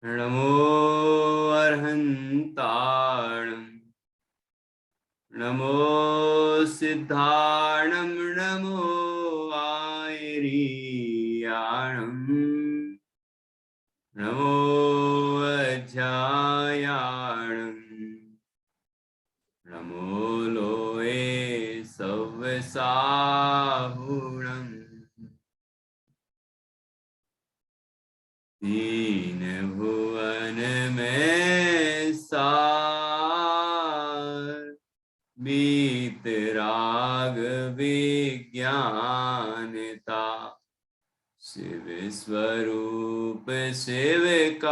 नमो अर्हन्ताणं नमो सिद्धाणं नमो आयरीयाणं नमो अध्यायाणं नमो लोये सव्यसाहुणम् तीन भुवन में सार बीत राग विज्ञानता शिव स्वरूप शिवकार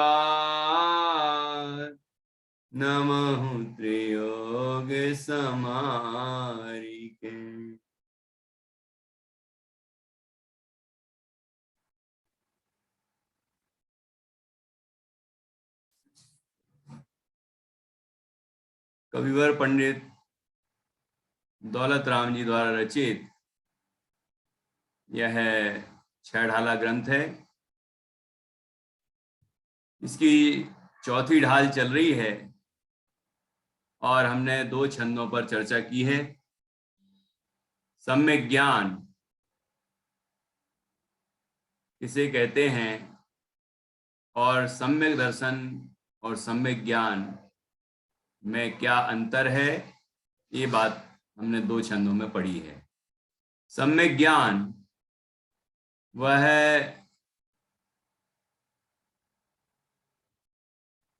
नमः त्रियोग समारिके। कविवर पंडित दौलत राम जी द्वारा रचित यह छह ढाला ग्रंथ है। इसकी चौथी ढाल चल रही है और हमने दो छंदों पर चर्चा की है। सम्यक ज्ञान इसे कहते हैं और सम्यक दर्शन और सम्यक ज्ञान में क्या अंतर है, ये बात हमने दो छंदों में पढ़ी है। सम्यक ज्ञान वह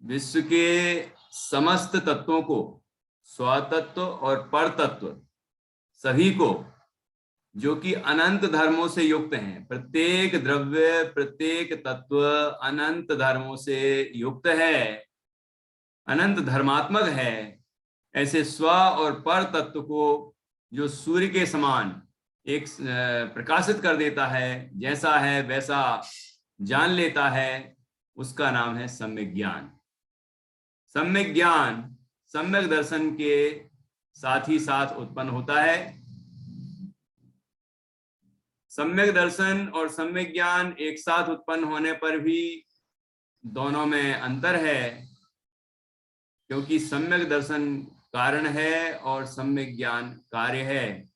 विश्व के समस्त तत्वों को, स्वतत्व और परतत्व सभी को, जो कि अनंत धर्मों से युक्त हैं, प्रत्येक द्रव्य प्रत्येक तत्व अनंत धर्मों से युक्त है, अनंत धर्मात्मक है। ऐसे स्व और पर तत्व को जो सूर्य के समान एक प्रकाशित कर देता है, जैसा है वैसा जान लेता है, उसका नाम है सम्यक ज्ञान। सम्यक ज्ञान सम्यक दर्शन के साथ ही साथ उत्पन्न होता है। सम्यक दर्शन और सम्यक ज्ञान एक साथ उत्पन्न होने पर भी दोनों में अंतर है, क्योंकि सम्यक दर्शन कारण है और सम्यक ज्ञान कार्य है।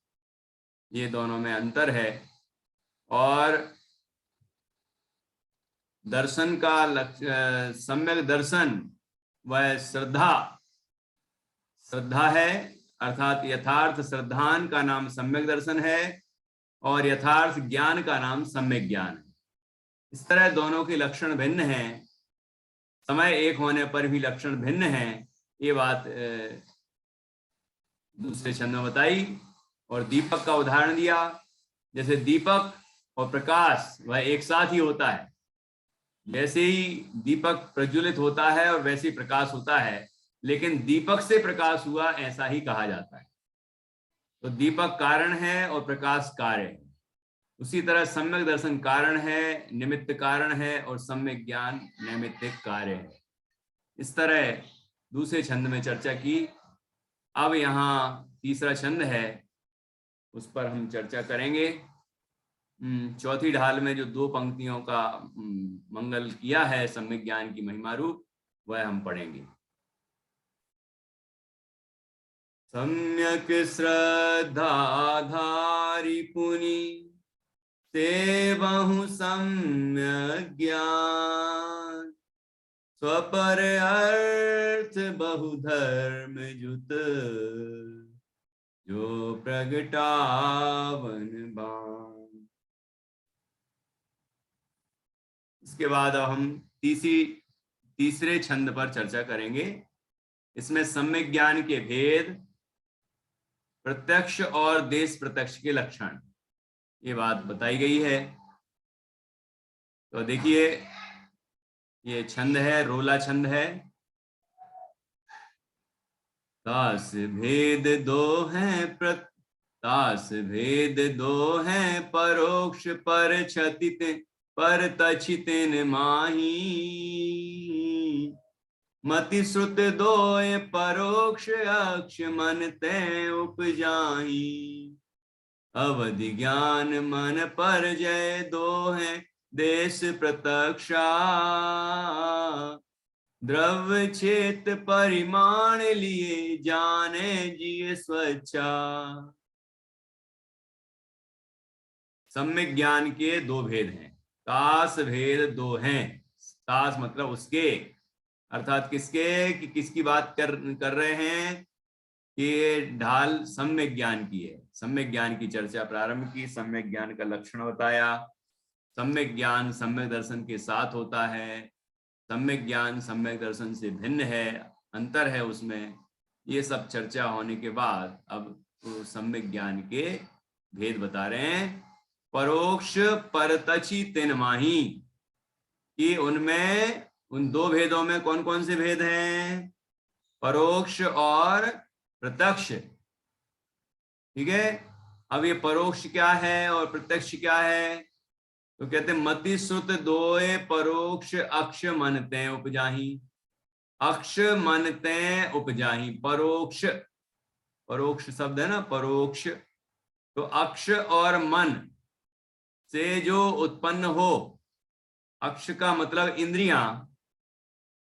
ये दोनों में अंतर है। और दर्शन का लक्ष्य, सम्यक दर्शन वह श्रद्धा है, अर्थात यथार्थ श्रद्धान का नाम सम्यक दर्शन है और यथार्थ ज्ञान का नाम सम्यक ज्ञान है। इस तरह दोनों के लक्षण भिन्न हैं, समय एक होने पर भी लक्षण भिन्न हैं। ये बात दूसरे छंद में बताई और दीपक का उदाहरण दिया। जैसे दीपक और प्रकाश वह एक साथ ही होता है, जैसे ही दीपक प्रज्वलित होता है और वैसे ही प्रकाश होता है, लेकिन दीपक से प्रकाश हुआ ऐसा ही कहा जाता है। तो दीपक कारण है और प्रकाश कार्य है। उसी तरह सम्यक दर्शन कारण है, निमित्त कारण है, और सम्यक ज्ञान नैमित्तिक कार्य है। इस तरह दूसरे छंद में चर्चा की। अब यहाँ तीसरा छंद है, उस पर हम चर्चा करेंगे। चौथी ढाल में जो दो पंक्तियों का मंगल किया है सम्यक ज्ञान की महिमा रूप, वह हम पढ़ेंगे। सम्यक श्रद्धाधारी पुनि ते बहु सम्यक ज्ञान, स्वपर अर्थ बहु धर्म जुत जो प्रगटावन बान। इसके बाद अब हम तीसरे छंद पर चर्चा करेंगे। इसमें सम्यक ज्ञान के भेद, प्रत्यक्ष और देश प्रत्यक्ष के लक्षण, ये बात बताई गई है। तो देखिए, ये छंद है, रोला छंद है। तास भेद दो हैं तास भेद दो हैं परोक्ष पर छतित पर तछितिन माही, मति श्रुत दोय परोक्ष अक्ष मन ते उपजाही, अवधि ज्ञान मन पर जय दो हैं देश प्रत्यक्षा, द्रव्य क्षेत्र परिमाण लिए जाने जिय स्वच्छा। सम्यक ज्ञान के दो भेद हैं, तास भेद दो हैं। तास मतलब उसके, अर्थात किसके, कि किसकी बात कर रहे हैं कि ढाल सम्यक ज्ञान की है। सम्यक ज्ञान की चर्चा प्रारंभ की, सम्यक ज्ञान का लक्षण बताया। सम्यक ज्ञान सम्यक दर्शन के साथ होता है, सम्यक ज्ञान सम्यक दर्शन से भिन्न है, अंतर है उसमें। ये सब चर्चा होने के बाद अब तो सम्यक ज्ञान के भेद बता रहे हैं। परोक्ष परतची तिन माही, कि उनमें, उन दो भेदों में कौन कौन से भेद हैं? परोक्ष और प्रत्यक्ष। ठीक है, अब ये परोक्ष क्या है और प्रत्यक्ष क्या है? तो कहते हैं मति श्रुत दोए परोक्ष अक्ष मनते उपजाही। अक्ष मनते उपजाही, परोक्ष, परोक्ष शब्द है ना, परोक्ष। तो अक्ष और मन से जो उत्पन्न हो, अक्ष का मतलब इंद्रियां,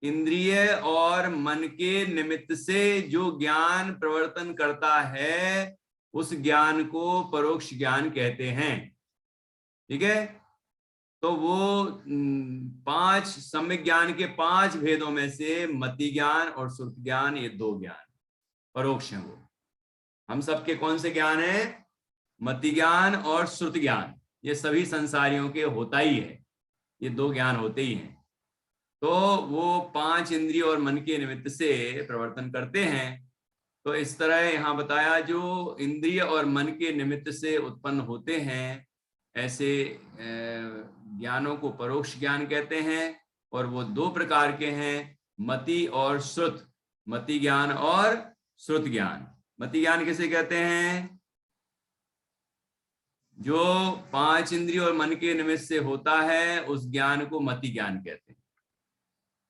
इंद्रिय और मन के निमित्त से जो ज्ञान प्रवर्तन करता है, उस ज्ञान को परोक्ष ज्ञान कहते हैं। ठीक है, तो वो पांच सम्यक ज्ञान के पांच भेदों में से मति ज्ञान और श्रुत ज्ञान, ये दो ज्ञान परोक्ष हैं। वो हम सबके कौन से ज्ञान है? मति ज्ञान और श्रुत ज्ञान। ये सभी संसारियों के होता ही है, ये दो ज्ञान होते ही हैं। तो वो पांच इंद्रिय और मन के निमित्त से प्रवर्तन करते हैं। तो इस तरह यहाँ बताया, जो इंद्रिय और मन के निमित्त से उत्पन्न होते हैं, ऐसे ज्ञानों को परोक्ष ज्ञान कहते हैं। और वो दो प्रकार के हैं, मति और श्रुत। मति ज्ञान और श्रुत ज्ञान। मति ज्ञान किसे कहते हैं? जो पांच इंद्रिय और मन के निमित्त से होता है, उस ज्ञान को मति ज्ञान कहते हैं।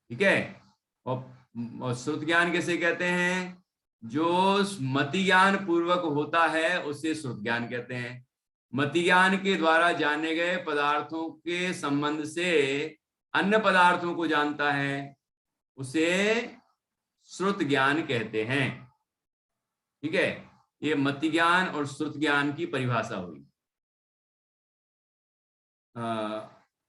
ठीक है, और श्रुत ज्ञान किसे कहते हैं? जो मति ज्ञान पूर्वक होता है, उसे श्रुत ज्ञान कहते हैं। मति ज्ञान के द्वारा जाने गए पदार्थों के संबंध से अन्य पदार्थों को जानता है, उसे श्रुत ज्ञान कहते हैं। ठीक है, ये मति ज्ञान और श्रुत ज्ञान की परिभाषा हुई।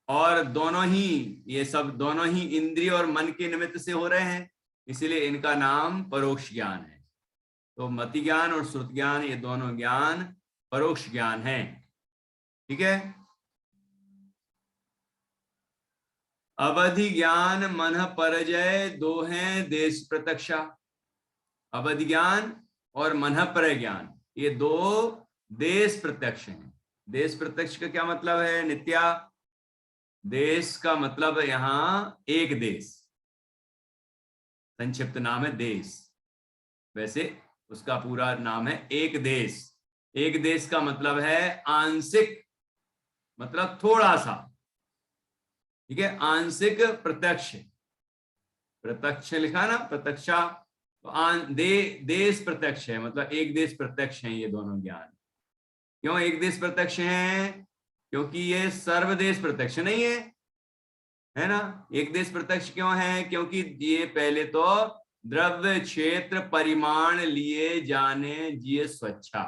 और दोनों ही, ये सब दोनों ही इंद्रिय और मन के निमित्त से हो रहे हैं, इसलिए इनका नाम परोक्ष ज्ञान है। तो मति ज्ञान और श्रुत ज्ञान, ये दोनों ज्ञान परोक्ष ज्ञान है। ठीक है, अवधि ज्ञान मन परजय दो हैं देश प्रत्यक्षा। अवधि ज्ञान और मन पर ज्ञान, ये दो देश प्रत्यक्ष हैं। देश प्रत्यक्ष का क्या मतलब है नित्या? देश का मतलब यहाँ एक देश, संक्षिप्त नाम है देश। वैसे उसका पूरा नाम है एक देश। एक देश का मतलब है आंशिक, मतलब थोड़ा सा। ठीक है, आंशिक प्रत्यक्ष, प्रत्यक्ष लिखा ना, प्रत्यक्षा। तो देश प्रत्यक्ष है, मतलब एक देश प्रत्यक्ष है ये दोनों ज्ञान। क्यों एक देश प्रत्यक्ष है? क्योंकि ये सर्वदेश प्रत्यक्ष नहीं है ना। एक देश प्रत्यक्ष क्यों है? क्योंकि ये पहले तो द्रव्य क्षेत्र परिमाण लिए जाने जिय स्वच्छा।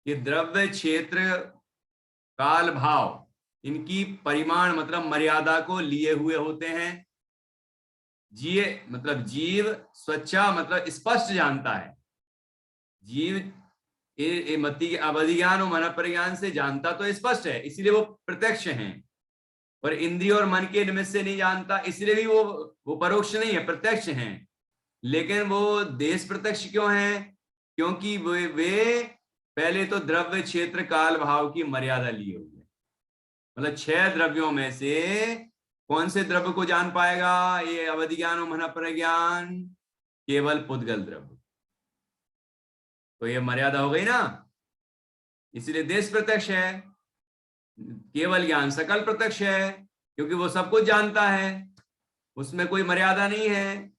ये द्रव्य क्षेत्र काल भाव, इनकी परिमाण मतलब मर्यादा को लिए हुए होते हैं। जिय मतलब जीव, स्वच्छा मतलब स्पष्ट जानता है। जीव मति अवधि ज्ञान और मन परिज्ञान से जानता तो स्पष्ट है, इसलिए वो प्रत्यक्ष हैं। और इंद्रिय और मन के निमित्त से नहीं जानता, इसलिए भी वो परोक्ष नहीं है, प्रत्यक्ष हैं। लेकिन वो देश प्रत्यक्ष क्यों है? क्योंकि वे पहले तो द्रव्य क्षेत्र काल भाव की मर्यादा लिए हुए, मतलब 6 द्रव्यों में से कौन से द्रव्य को जान पाएगा ये अवधि ज्ञान और मन परिज्ञान? केवल पुद्गल द्रव्य। तो ये मर्यादा हो गई ना, इसलिए देश प्रत्यक्ष है। केवल ज्ञान सकल प्रत्यक्ष है, क्योंकि वो सब कुछ जानता है, उसमें कोई मर्यादा नहीं है।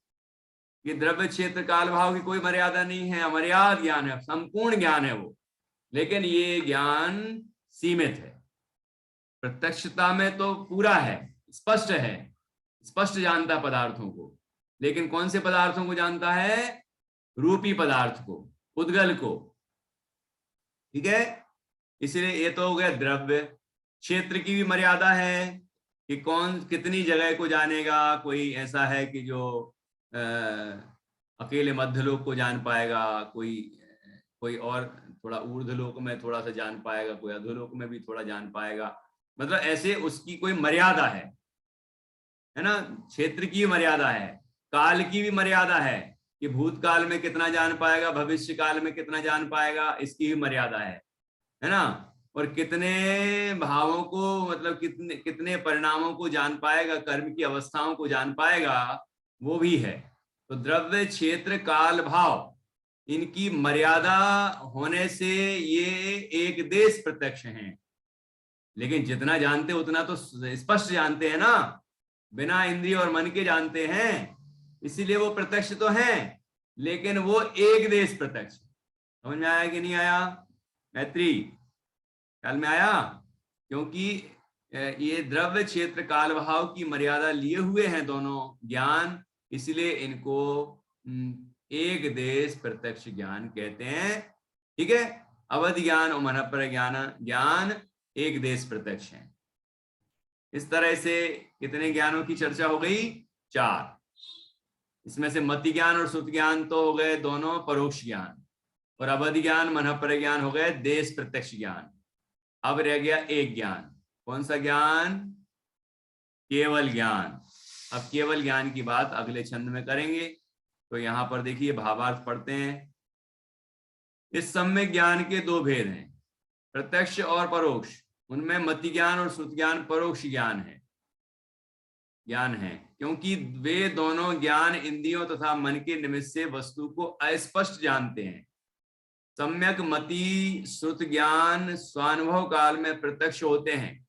ये द्रव्य क्षेत्र काल भाव की कोई मर्यादा नहीं है, अमर्याद ज्ञान है, संपूर्ण ज्ञान है वो। लेकिन ये ज्ञान सीमित है। प्रत्यक्षता में तो पूरा है, स्पष्ट है, स्पष्ट जानता पदार्थों को, लेकिन कौन से पदार्थों को जानता है? रूपी पदार्थ को, उद्गल को। ठीक है, इसलिए ये तो हो गया द्रव्य। क्षेत्र की भी मर्यादा है कि कौन कितनी जगह को जानेगा। कोई ऐसा है कि जो अकेले मध्यलोक को जान पाएगा, कोई और थोड़ा ऊर्ध्वलोक में थोड़ा सा जान पाएगा, कोई अधोलोक में भी थोड़ा जान पाएगा। मतलब ऐसे उसकी कोई मर्यादा है ना। क्षेत्र की मर्यादा है, काल की भी मर्यादा है कि भूतकाल में कितना जान पाएगा, भविष्य काल में कितना जान पाएगा, इसकी भी मर्यादा है ना। और कितने भावों को, मतलब कितने कितने परिणामों को जान पाएगा, कर्म की अवस्थाओं को जान पाएगा, वो भी है। तो द्रव्य, क्षेत्र, काल, भाव, इनकी मर्यादा होने से ये एक देश प्रत्यक्ष हैं। लेकिन जितना जानते उतना तो स्पष्ट जानते हैं ना, बिना इंद्रिय और मन के जानते हैं, इसीलिए वो प्रत्यक्ष तो हैं, लेकिन वो एक देश प्रत्यक्ष। समझ में आया कि नहीं आया मैत्री? ख्याल में आया? क्योंकि ये द्रव्य, क्षेत्र, काल, भाव की मर्यादा लिए हुए हैं दोनों ज्ञान, इसलिए इनको एक देश प्रत्यक्ष ज्ञान कहते हैं। ठीक है, अवधि ज्ञान और मनपर ज्ञान एक देश प्रत्यक्ष है। इस तरह से कितने ज्ञानों की चर्चा हो गई? 4। इसमें से मति ज्ञान और श्रुति ज्ञान तो हो गए दोनों परोक्ष ज्ञान, और अवधि ज्ञान, मनपर ज्ञान हो गए देश प्रत्यक्ष ज्ञान। अब रह गया एक ज्ञान। कौन सा ज्ञान? केवल ज्ञान। अब केवल ज्ञान की बात अगले छंद में करेंगे। तो यहां पर देखिए भावार्थ पढ़ते हैं। इस सम्यक ज्ञान के 2 भेद हैं, प्रत्यक्ष और परोक्ष। उनमें मति ज्ञान और श्रुति ज्ञान परोक्ष ज्ञान है, क्योंकि वे दोनों ज्ञान इंद्रियों तथा मन के निमित्त से वस्तु को अस्पष्ट जानते हैं। सम्यक मति श्रुत ज्ञान स्वानुभव काल में प्रत्यक्ष होते हैं,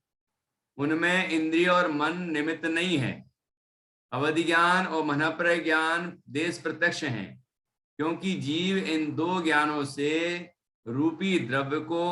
उनमें इंद्रिय और मन निमित्त नहीं है। अवधि ज्ञान और मनःप्रय ज्ञान देश प्रत्यक्ष हैं, क्योंकि जीव इन 2 ज्ञानों से रूपी द्रव्य को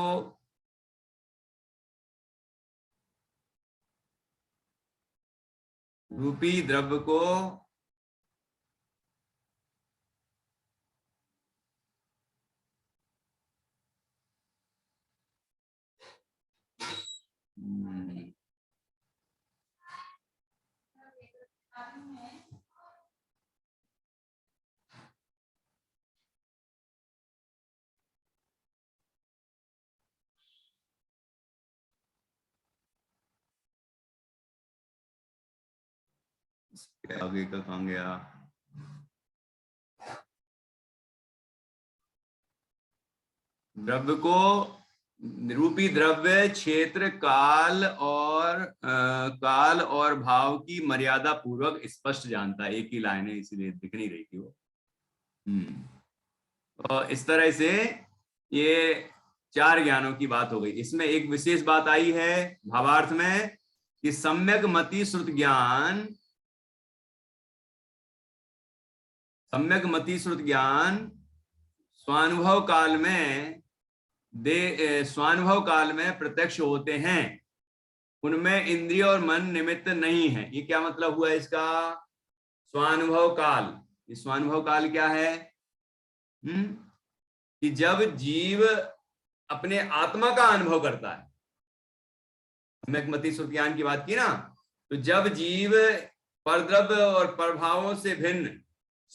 आगे का कहां गया? द्रव्य को, रूपी द्रव्य, क्षेत्र, काल और भाव की मर्यादा पूर्वक स्पष्ट जानता है। एक ही लाइन है, इसीलिए दिख नहीं रही थी वो। और इस तरह से ये 4 ज्ञानों की बात हो गई। इसमें एक विशेष बात आई है भावार्थ में कि सम्यक मति श्रुत ज्ञान, स्वानुभव काल में प्रत्यक्ष होते हैं, उनमें इंद्रिय और मन निमित्त नहीं है। ये क्या मतलब हुआ इसका? स्वानुभव काल, ये स्वानुभव काल क्या है? कि जब जीव अपने आत्मा का अनुभव करता है, सम्यक मति श्रुत ज्ञान की बात की ना, तो जब जीव परद्रव्य और प्रभावों से भिन्न,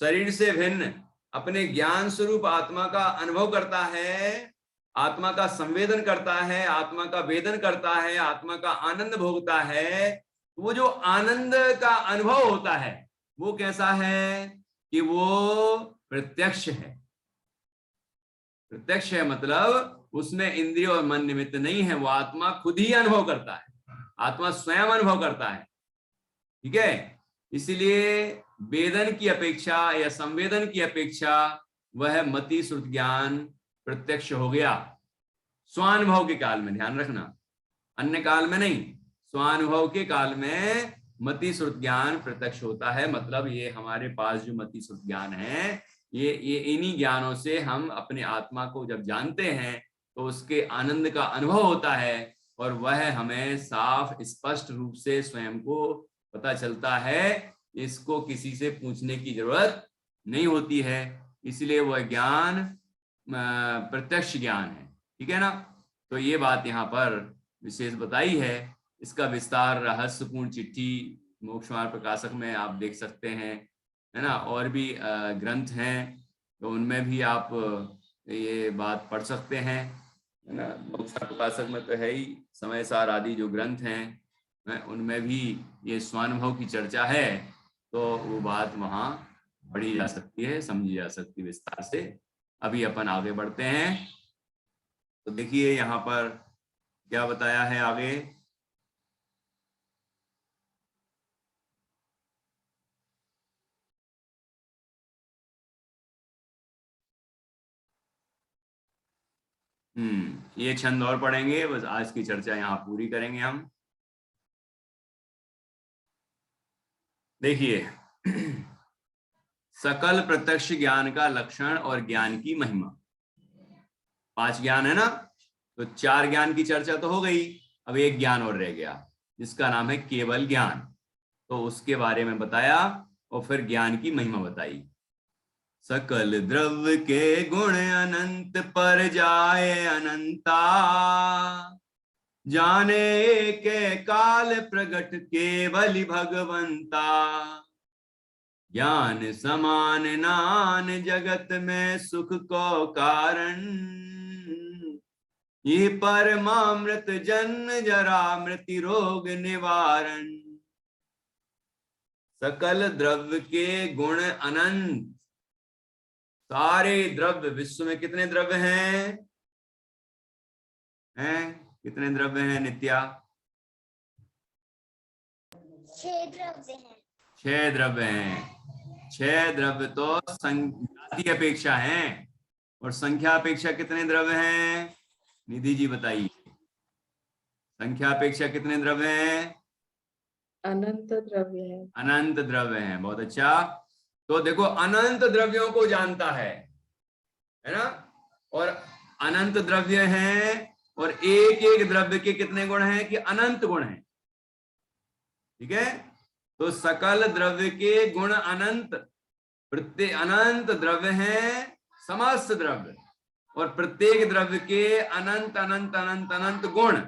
शरीर से भिन्न अपने ज्ञान स्वरूप आत्मा का अनुभव करता है, आत्मा का संवेदन करता है, आत्मा का वेदन करता है, आत्मा का आनंद भोगता है, तो वो जो आनंद का अनुभव होता है वो कैसा है? कि वो प्रत्यक्ष है। प्रत्यक्ष है मतलब उसमें इंद्रिय और मन निमित्त नहीं है, वो आत्मा खुद ही अनुभव करता है, आत्मा स्वयं अनुभव करता है। ठीक है, इसलिए वेदन की अपेक्षा या संवेदन की अपेक्षा वह मति श्रुत ज्ञान प्रत्यक्ष हो गया स्वानुभव के काल में। ध्यान रखना, अन्य काल में नहीं, स्वानुभव के काल में मति श्रुत ज्ञान प्रत्यक्ष होता है। मतलब ये हमारे पास जो मति श्रुत ज्ञान है, ये इन्हीं ज्ञानों से हम अपने आत्मा को जब जानते हैं तो उसके आनंद का अनुभव होता है, और वह हमें साफ स्पष्ट रूप से स्वयं को पता चलता है, इसको किसी से पूछने की जरूरत नहीं होती है, इसलिए वह ज्ञान प्रत्यक्ष ज्ञान है। ठीक है ना। तो ये बात यहाँ पर विशेष बताई है। इसका विस्तार रहस्यपूर्ण चिट्ठी मोक्ष मार्ग प्रकाशक में आप देख सकते हैं, है ना। और भी ग्रंथ हैं, तो उनमें भी आप ये बात पढ़ सकते हैं, है ना। मोक्ष मार्ग प्रकाशक में तो है ही, समय सार आदि जो ग्रंथ हैं उनमें भी ये स्वानुभव की चर्चा है, तो वो बात वहाँ पढ़ी जा सकती है, समझी जा सकती है विस्तार से। अभी अपन आगे बढ़ते हैं। तो देखिए यहाँ पर क्या बताया है आगे। ये छंद और पढ़ेंगे, बस आज की चर्चा यहाँ पूरी करेंगे हम। देखिए सकल प्रत्यक्ष ज्ञान का लक्षण और ज्ञान की महिमा। 5 ज्ञान है ना, तो 4 ज्ञान की चर्चा तो हो गई, अब एक ज्ञान और रह गया जिसका नाम है केवल ज्ञान। तो उसके बारे में बताया और फिर ज्ञान की महिमा बताई। सकल द्रव्य के गुण अनंत पर जाए अनंता, जाने के काल प्रगट केवल भगवंता, ज्ञान समान नान जगत में सुख को कारण, ये परमामृत जन्म जरा मृत्यु रोग निवारण। सकल द्रव्य के गुण अनंत, सारे द्रव्य, विश्व में कितने द्रव्य हैं? कितने द्रव्य हैं नित्या? 6 द्रव्य हैं। 6 द्रव्य हैं। 6 द्रव्य तो जाति अपेक्षा हैं, और संख्या अपेक्षा कितने द्रव्य हैं? निधि जी बताइए, संख्या अपेक्षा कितने द्रव्य हैं? अनंत द्रव्य है। अनंत द्रव्य हैं। बहुत अच्छा। तो देखो अनंत द्रव्यों को जानता है ना, और अनंत द्रव्य हैं, और एक एक द्रव्य के कितने गुण हैं? कि अनंत गुण हैं। ठीक है। तो सकल द्रव्य के गुण अनंत, प्रत्येक अनंत द्रव्य हैं, समस्त द्रव्य, और प्रत्येक द्रव्य के अनंत अनंत अनंत अनंत गुण,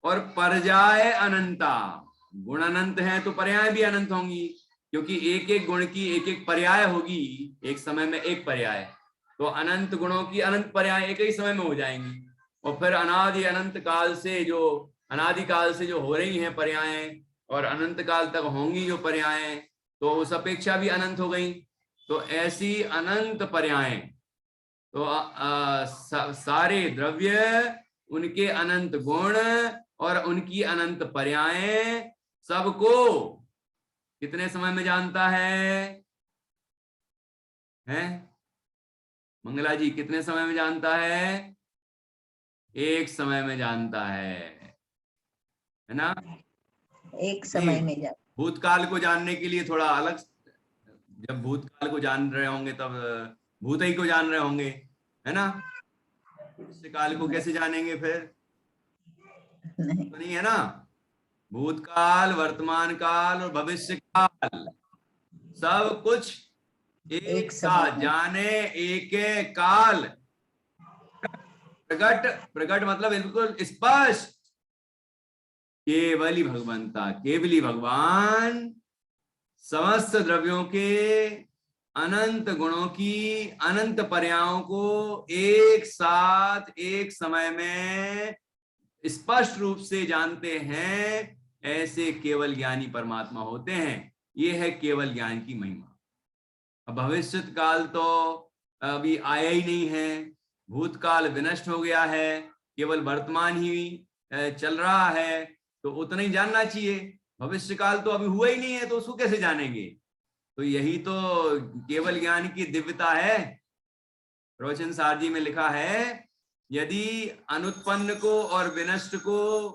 और पर्याय अनंता। गुण अनंत हैं तो पर्याय भी अनंत होंगी, क्योंकि एक एक गुण की एक एक पर्याय होगी, एक समय में एक पर्याय, तो अनंत गुणों की अनंत पर्याय एक ही समय में हो जाएंगी। और फिर अनादि अनंत काल से जो, अनादि काल से जो हो रही हैं पर्यायें, और अनंत काल तक होंगी जो पर्यायें, तो उस अपेक्षा भी अनंत हो गई। तो ऐसी अनंत पर्यायें, तो सारे द्रव्य, उनके अनंत गुण और उनकी अनंत पर्यायें, सबको कितने समय में जानता है? मंगला जी, कितने समय में जानता है? एक समय में जानता है ना। एक समय में भूतकाल को जानने के लिए थोड़ा अलग, जब भूतकाल को जान रहे होंगे तब भूत ही को जान रहे होंगे, है ना। भविष्य काल को कैसे जानेंगे फिर? तो नहीं है ना। भूतकाल, वर्तमान काल और भविष्य काल, सब कुछ एक साथ जाने, एक एक काल। प्रगट, प्रगट मतलब बिल्कुल स्पष्ट, केवली भगवंता, केवली भगवान समस्त द्रव्यों के अनंत गुणों की अनंत पर्यायों को एक साथ एक समय में स्पष्ट रूप से जानते हैं, ऐसे केवल ज्ञानी परमात्मा होते हैं। ये है केवल ज्ञान की महिमा। अब भविष्य काल तो अभी आया ही नहीं है, भूतकाल विनष्ट हो गया है, केवल वर्तमान ही चल रहा है, तो उतना ही जानना चाहिए। भविष्य काल तो अभी हुआ ही नहीं है, तो उसको कैसे जानेंगे? तो यही तो केवल ज्ञान की दिव्यता है। प्रवचन सार जी में लिखा है, यदि अनुत्पन्न को और विनष्ट को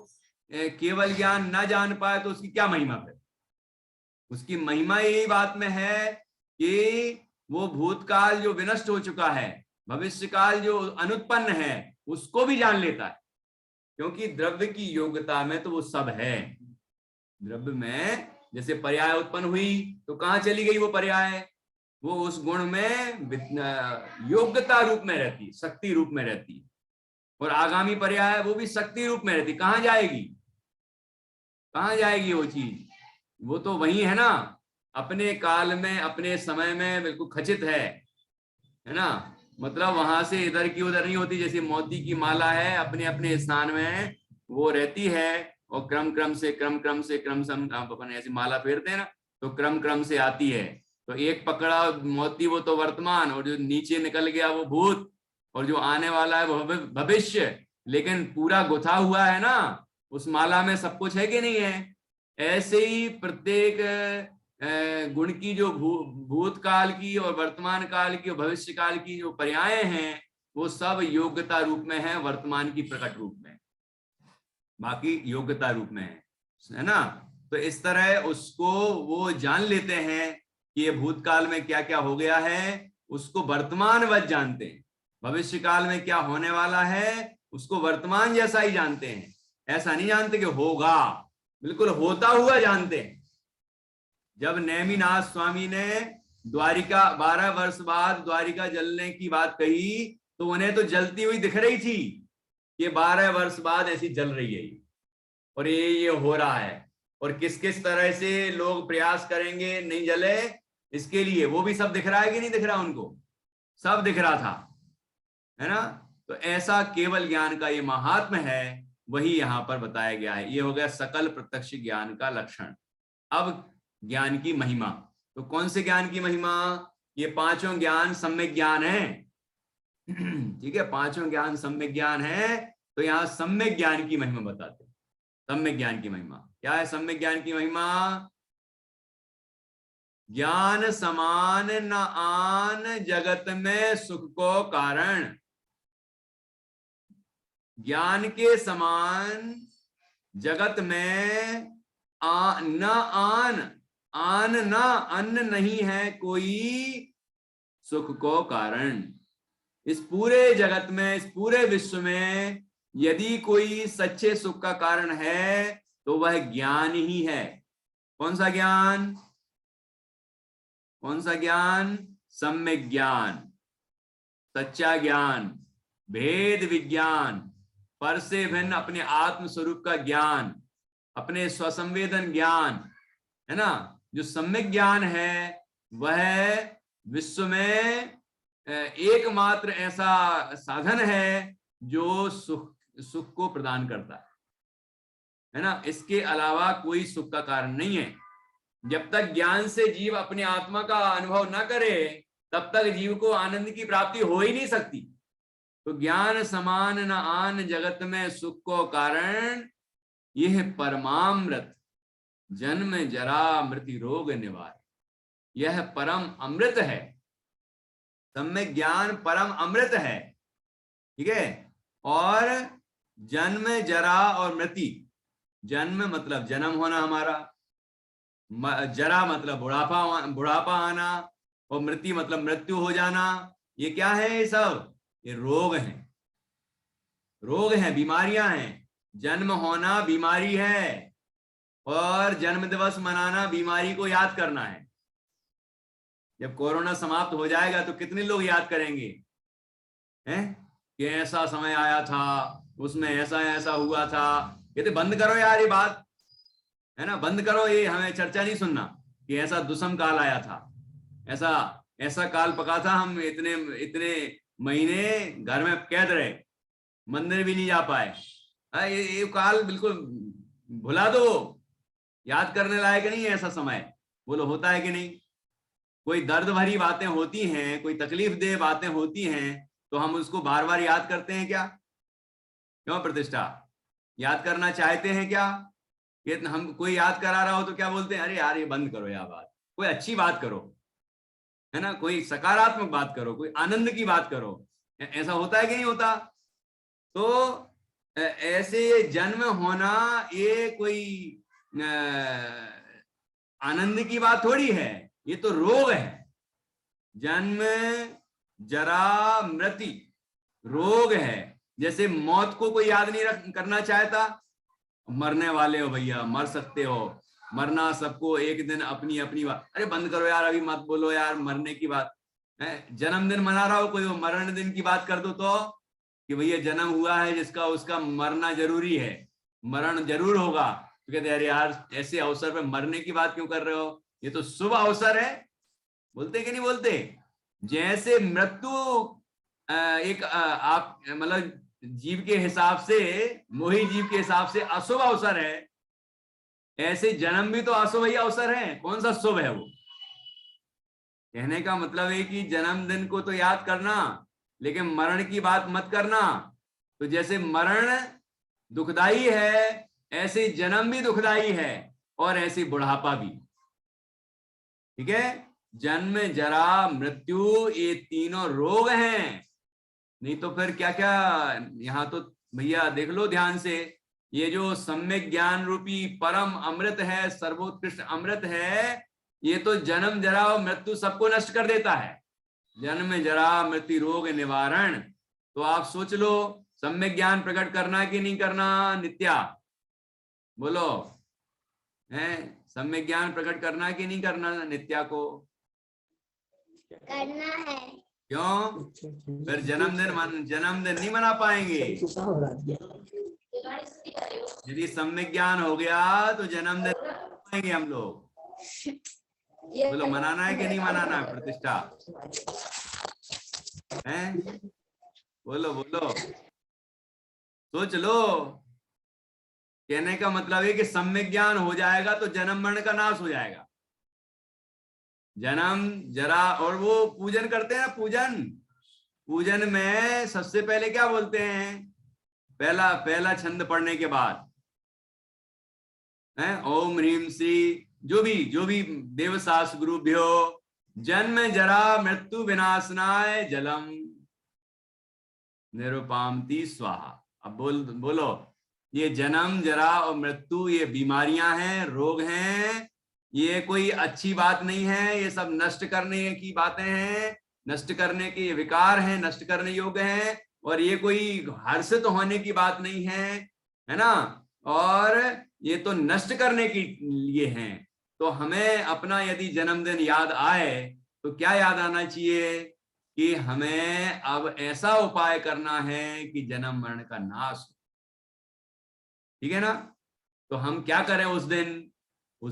केवल ज्ञान न जान पाए तो उसकी क्या महिमा है? उसकी महिमा यही बात में है कि वो भूतकाल जो विनष्ट हो चुका है, भविष्य काल जो अनुत्पन्न है, उसको भी जान लेता है, क्योंकि द्रव्य की योग्यता में तो वो सब है। द्रव्य में जैसे पर्याय उत्पन्न हुई तो कहाँ चली गई वो पर्याय? वो उस गुण में योग्यता रूप में रहती, शक्ति रूप में रहती। और आगामी पर्याय वो भी शक्ति रूप में रहती। कहाँ जाएगी? कहाँ जाएगी वो चीज? वो तो वही है ना, अपने काल में अपने समय में बिल्कुल खचित है ना। मतलब वहां से इधर की उधर नहीं होती। जैसे मोती की माला है, अपने अपने स्थान में वो रहती है और क्रम क्रम से अपन ऐसी माला फेरते हैं ना, तो क्रम क्रम से आती है। तो एक पकड़ा मोती वो तो वर्तमान, और जो नीचे निकल गया वो भूत, और जो आने वाला है वो भविष्य। लेकिन पूरा गुथा हुआ है ना उस माला में, सब कुछ है कि नहीं है? ऐसे ही प्रत्येक गुण की जो भूतकाल की और वर्तमान काल की और भविष्य काल की जो पर्याय हैं वो सब योग्यता रूप में है, वर्तमान की प्रकट रूप में, बाकी योग्यता रूप में है ना। तो इस तरह उसको वो जान लेते हैं कि ये भूतकाल में क्या क्या हो गया है, उसको वर्तमानवत जानते हैं। भविष्य काल में क्या होने वाला है उसको वर्तमान जैसा ही जानते हैं। ऐसा नहीं जानते कि होगा, बिल्कुल होता हुआ जानते हैं। जब नेमिनाथ स्वामी ने द्वारिका 12 वर्ष बाद द्वारिका जलने की बात कही तो उन्हें तो जलती हुई दिख रही थी। ये 12 वर्ष बाद ऐसी जल रही है और ये हो रहा है। और किस किस तरह से लोग प्रयास करेंगे नहीं जले इसके लिए, वो भी सब दिख रहा है कि नहीं दिख रहा? उनको सब दिख रहा था, है ना। तो ऐसा केवल ज्ञान का ये महात्म है, वही यहां पर बताया गया है। ये हो गया सकल प्रत्यक्ष ज्ञान का लक्षण। अब ज्ञान की महिमा, तो कौन से ज्ञान की महिमा? ये पांचों ज्ञान सम्यक ज्ञान है। ठीक है, पांचों ज्ञान सम्यक ज्ञान है। तो यहां सम्यक ज्ञान की महिमा बताते हैं। सम्यक ज्ञान की महिमा क्या है? सम्यक ज्ञान की महिमा, ज्ञान समान न आन जगत में सुख को कारण। ज्ञान के समान जगत में आन न अन्न नहीं है कोई सुख को कारण। इस पूरे जगत में, इस पूरे विश्व में यदि कोई सच्चे सुख का कारण है तो वह ज्ञान ही है। कौन सा ज्ञान? कौन सा ज्ञान? सम्यक ज्ञान, सच्चा ज्ञान, भेद विज्ञान, पर से भिन्न अपने आत्म स्वरूप का ज्ञान, अपने स्वसंवेदन ज्ञान, है ना। जो सम्यक ज्ञान है वह विश्व में एकमात्र ऐसा साधन है जो सुख को प्रदान करता है ना। इसके अलावा कोई सुख का कारण नहीं है। जब तक ज्ञान से जीव अपने आत्मा का अनुभव न करे तब तक जीव को आनंद की प्राप्ति हो ही नहीं सकती। तो ज्ञान समान न आन जगत में सुख को कारण, यह परमामृत जन्म जरा मृत्यु रोग निवार। यह परम अमृत है। सम्यक ज्ञान परम अमृत है, ठीक है। और जन्म जरा और मृत्यु, जन्म मतलब जन्म होना हमारा, जरा मतलब बुढ़ापा आना, और मृत्यु मतलब मृत्यु हो जाना। ये क्या है? ये सब ये रोग हैं, रोग हैं, बीमारियां हैं। जन्म होना बीमारी है और जन्म दिवस मनाना बीमारी को याद करना है। जब कोरोना समाप्त हो जाएगा तो कितने लोग याद करेंगे हैं कि ऐसा समय आया था, उसमें ऐसा ऐसा हुआ था। ये तो बंद करो यार ये बात, है ना, बंद करो। ये हमें चर्चा नहीं सुनना कि ऐसा दुष्म काल आया था, ऐसा काल पका था, हम इतने महीने घर में कैद रहे, मंदिर भी नहीं जा पाए। ये काल बिल्कुल भुला दो, याद करने लायक नहीं है ऐसा समय। बोलो होता है कि नहीं? कोई दर्द भरी बातें होती हैं, कोई तकलीफ दे बातें होती हैं, तो हम उसको बार बार याद करते हैं क्या? क्यों प्रतिष्ठा? याद करना चाहते हैं क्या? ये हम कोई याद करा रहा हो तो क्या बोलते हैं? अरे यार ये बंद करो यार बात, कोई अच्छी बात करो, है ना, कोई सकारात्मक बात करो, कोई आनंद की बात करो। ऐसा होता है कि नहीं होता? तो ऐसे जन्म होना ये कोई आनंद की बात थोड़ी है, ये तो रोग है। जन्म जरा मृत्यु रोग है। जैसे मौत को कोई याद नहीं करना चाहता, मरने वाले हो भैया, मर सकते हो, मरना सबको एक दिन, अपनी अपनी बात। अरे बंद करो यार, अभी मत बोलो यार मरने की बात है। जन्मदिन मना रहा हो कोई, मरण दिन की बात कर दो तो कि भैया जन्म हुआ है जिसका, उसका मरना जरूरी है, मरण जरूर होगा। तो कहते अरे यार ऐसे अवसर पे मरने की बात क्यों कर रहे हो, ये तो शुभ अवसर है। बोलते कि नहीं बोलते? जैसे मृत्यु एक आप मतलब जीव के हिसाब से, मोही जीव के हिसाब से अशुभ अवसर है, ऐसे जन्म भी तो अशुभ ही अवसर है। कौन सा शुभ है वो? कहने का मतलब है कि जन्मदिन को तो याद करना, लेकिन मरण की बात मत करना। तो जैसे मरण दुखदाई है, ऐसे जन्म भी दुखदाई है, और ऐसे बुढ़ापा भी। ठीक है? जन्म, जरा, मृत्यु, ये तीनों रोग हैं। नहीं तो फिर क्या क्या, यहाँ तो भैया देख लो ध्यान से, ये जो सम्यक ज्ञान रूपी परम अमृत है, सर्वोत्कृष्ट अमृत है, ये तो जन्म, जरा और मृत्यु सबको नष्ट कर देता है। जन्म, जरा, मृत्यु, रोग निवारण। तो आप सोच लो, सम्यक ज्ञान प्रकट करना कि नहीं करना नित्या? बोलो, है सम्यक ज्ञान प्रकट करना कि नहीं करना नित्या को? करना है। क्यों? फिर जन्मदिन नहीं मना पाएंगे। यदि सम्यक ज्ञान हो गया तो जन्मदिन मनाएंगे हम लोग। बोलो, मनाना है कि नहीं मनाना है प्रतिष्ठा? हैं? बोलो बोलो, सोच लो। कहने का मतलब है कि सम्यक ज्ञान हो जाएगा तो जन्म मरण का नाश हो जाएगा। जन्म, जरा, और वो पूजन करते हैं, पूजन में सबसे पहले क्या बोलते हैं? पहला छंद पढ़ने के बाद है ओम ह्रीम श्री, जो भी देवसास गुरुभ्यो जन्म, जरा, मृत्यु विनाशनाय जलम निरुपामति स्वाहा। अब बोलो, ये जन्म, जरा और मृत्यु ये बीमारियां हैं, रोग हैं, ये कोई अच्छी बात नहीं है। ये सब नष्ट करने की बातें हैं, नष्ट करने के विकार हैं, नष्ट करने योग्य हैं, और ये कोई हर्षित होने की बात नहीं है ना? और ये तो नष्ट करने के लिए हैं। तो हमें अपना यदि जन्मदिन याद आए तो क्या याद आना चाहिए? कि हमें अब ऐसा उपाय करना है कि जन्म मरण का नाश हो। ठीक है ना? तो हम क्या करें उस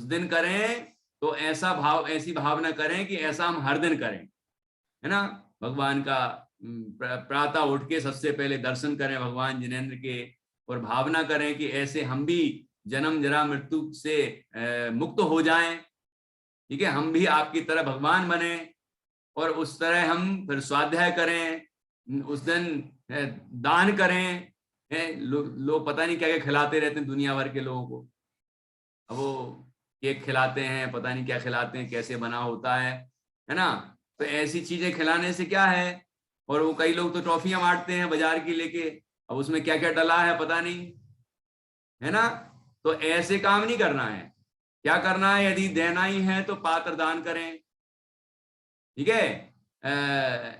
दिन करें तो ऐसी भावना करें कि ऐसा हम हर दिन करें, है ना? भगवान का प्रातः उठ के सबसे पहले दर्शन करें भगवान जिनेंद्र के, और भावना करें कि ऐसे हम भी जन्म, जरा, मृत्यु से मुक्त हो जाएं। ठीक है? हम भी आपकी तरह भगवान बने, और उस तरह हम फिर स्वाध्याय करें, उस दिन दान करें। लोग पता नहीं क्या क्या खिलाते रहते हैं दुनिया भर के लोगों को। अब वो केक खिलाते हैं, पता नहीं क्या खिलाते हैं, कैसे बना होता है ना? तो ऐसी चीजें खिलाने से क्या है? और वो कई लोग तो टॉफियां बांटते हैं बाजार की लेके, अब उसमें क्या क्या डला है पता नहीं, है ना? तो ऐसे काम नहीं करना है। क्या करना है? यदि देना ही है तो पात्र दान करें। ठीक है?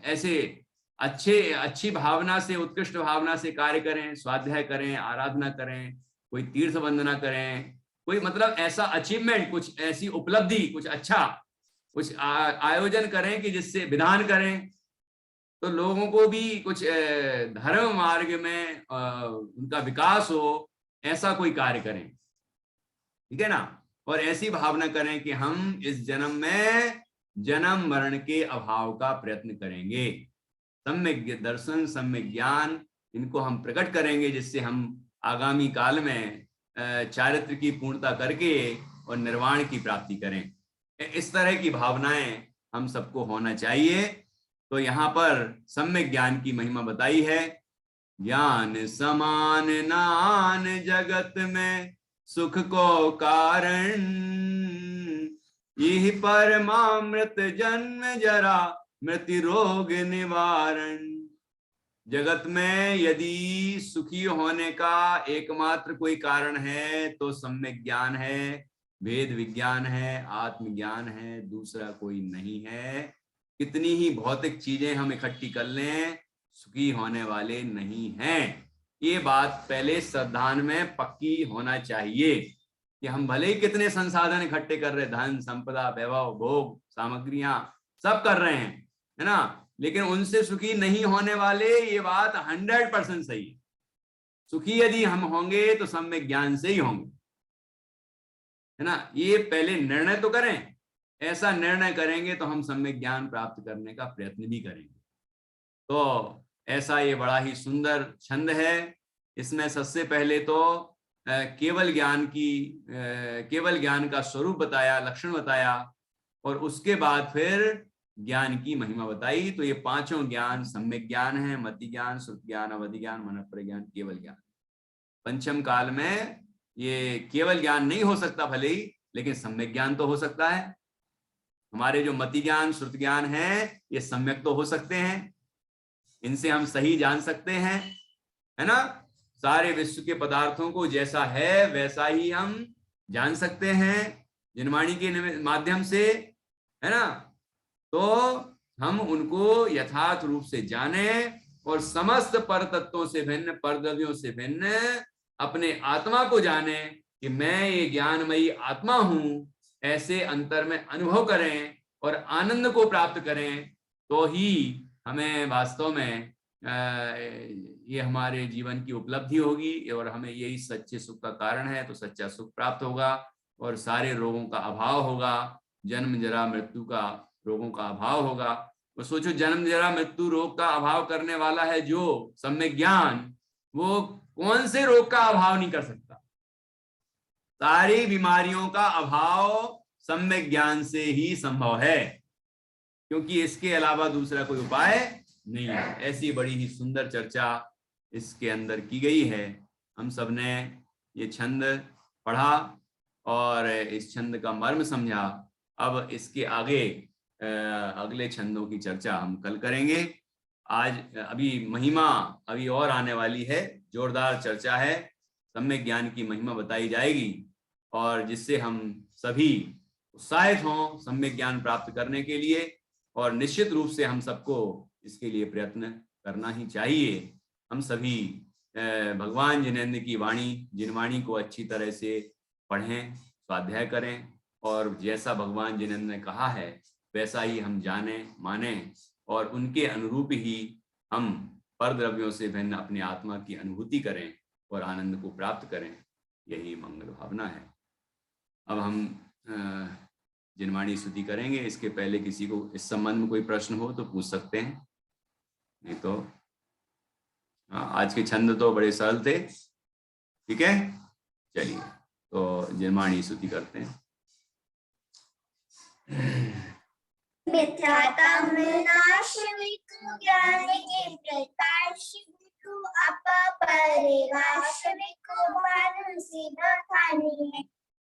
ऐसे अच्छी भावना से, उत्कृष्ट भावना से कार्य करें, स्वाध्याय करें, आराधना करें, कोई तीर्थ वंदना करें, कोई मतलब ऐसा अचीवमेंट, कुछ ऐसी उपलब्धि, कुछ अच्छा कुछ आयोजन करें कि जिससे विधान करें तो लोगों को भी कुछ धर्म मार्ग में उनका विकास हो, ऐसा कोई कार्य करें। ठीक है ना? और ऐसी भावना करें कि हम इस जन्म में जन्म मरण के अभाव का प्रयत्न करेंगे। सम्यक दर्शन, सम्यक ज्ञान, इनको हम प्रकट करेंगे, जिससे हम आगामी काल में चारित्र की पूर्णता करके और निर्वाण की प्राप्ति करें। इस तरह की भावनाएं हम सबको होना चाहिए। तो यहाँ पर सम्यक ज्ञान की महिमा बताई है। ज्ञान समान नान जगत में सुख को कारण, यही परमामृत जन्म, जरा, मृत्यु, रोग निवारण। जगत में यदि सुखी होने का एकमात्र कोई कारण है तो सम्यक ज्ञान है, वेद विज्ञान है, आत्मज्ञान है, दूसरा कोई नहीं है। कितनी ही भौतिक चीजें हम इकट्ठी कर लें, सुखी होने वाले नहीं हैं। ये बात पहले श्रद्धान में पक्की होना चाहिए कि हम भले ही कितने संसाधन इकट्ठे कर रहे, धन संपदा वैभव भोग सामग्रियां सब कर रहे हैं, है ना, लेकिन उनसे सुखी नहीं होने वाले, ये बात 100% सही है। सुखी यदि हम होंगे तो सम्यक ज्ञान से ही होंगे, है ना। ये पहले निर्णय तो करें, ऐसा निर्णय करेंगे तो हम सम्यक ज्ञान प्राप्त करने का प्रयत्न भी करेंगे। तो ऐसा ये बड़ा ही सुंदर छंद है। इसमें सबसे पहले तो केवल ज्ञान का स्वरूप बताया, लक्षण बताया, और उसके बाद फिर ज्ञान की महिमा बताई। तो ये पांचों ज्ञान सम्यक ज्ञान है, मति ज्ञान, श्रुति ज्ञान, अवधि ज्ञान, मनःप्रज्ञान, केवल ज्ञान। पंचम काल में ये केवल ज्ञान नहीं हो सकता भले ही, लेकिन सम्यक ज्ञान तो हो सकता है। हमारे जो मति ज्ञान श्रुति ज्ञान है ये सम्यक तो हो सकते हैं, इनसे हम सही जान सकते हैं, है ना। सारे विश्व के पदार्थों को जैसा है वैसा ही हम जान सकते हैं जिनवाणी के माध्यम से, है ना। तो हम उनको यथार्थ रूप से जाने और समस्त पर तत्वों से भिन्न, परद्रव्यों से भिन्न अपने आत्मा को जाने कि मैं ये ज्ञानमयी आत्मा हूं, ऐसे अंतर में अनुभव करें और आनंद को प्राप्त करें। तो ही हमें वास्तव में ये हमारे जीवन की उपलब्धि होगी और हमें यही सच्चे सुख का कारण है। तो सच्चा सुख प्राप्त होगा और सारे रोगों का अभाव होगा, जन्म जरा मृत्यु का रोगों का अभाव होगा। और सोचो, जन्म जरा मृत्यु रोग का अभाव करने वाला है जो सम्यक ज्ञान, वो कौन से रोग का अभाव नहीं कर सकता। सारी बीमारियों का अभाव सम्यक ज्ञान से ही संभव है, क्योंकि इसके अलावा दूसरा कोई उपाय नहीं है। ऐसी बड़ी ही सुंदर चर्चा इसके अंदर की गई है। हम सब ने ये छंद पढ़ा और इस छंद का मर्म समझा। अब इसके आगे अगले छंदों की चर्चा हम कल करेंगे। आज अभी महिमा अभी और आने वाली है, जोरदार चर्चा है, सम्यक ज्ञान की महिमा बताई जाएगी और जिससे हम सभी उत्साहित हों सम्यक ज्ञान प्राप्त करने के लिए। और निश्चित रूप से हम सबको इसके लिए प्रयत्न करना ही चाहिए। हम सभी भगवान जिनेंद्र की वाणी, जिनवाणी को अच्छी तरह से पढ़ें, स्वाध्याय करें और जैसा भगवान जिनेंद्र ने कहा है वैसा ही हम जाने माने और उनके अनुरूप ही हम परद्रव्यों से भिन्न अपनी आत्मा की अनुभूति करें और आनंद को प्राप्त करें। यही मंगल भावना है। अब हम जिनवाणी स्तुति करेंगे। इसके पहले किसी को इस संबंध में कोई प्रश्न हो तो पूछ सकते हैं, नहीं तो आज के छंद तो बड़े सरल थे। ठीक है, चलिए तो जिनवाणी स्तुति करते हैं।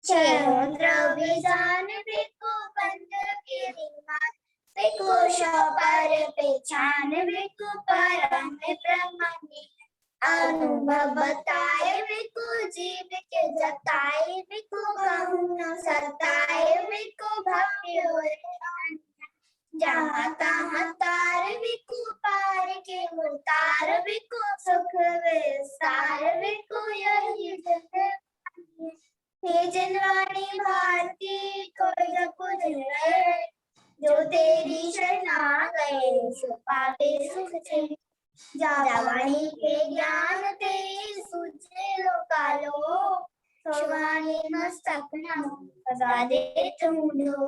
द्रव्यजान बिको बंदर के दिमाग बिको शबर पहचान बिको परम ब्रह्मांडी अनुभव बताए बिको जीव के जताए बिको कहूँ सताए बिको भव्य जहाँ तहाँ तार बिको पार के उतार बिको सुख विस्तार बिको यही हे जिनवाणी भारती कोई न कुछ है जो तेरी शरणा गए सो पावे सुख थे जावाणी के ज्ञान ते सूझे लो कालो सवाणी मस्तक न सदा दे तुमलो।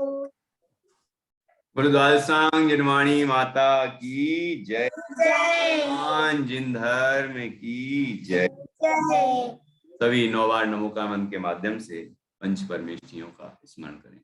गुरुद्वाल सांग जिनवाणी माता की जय। भगवान जिनधर्म की जय। जय। सभी 9 बार नमो का मंत्र के माध्यम से पंच परमेष्ठियों का स्मरण करें।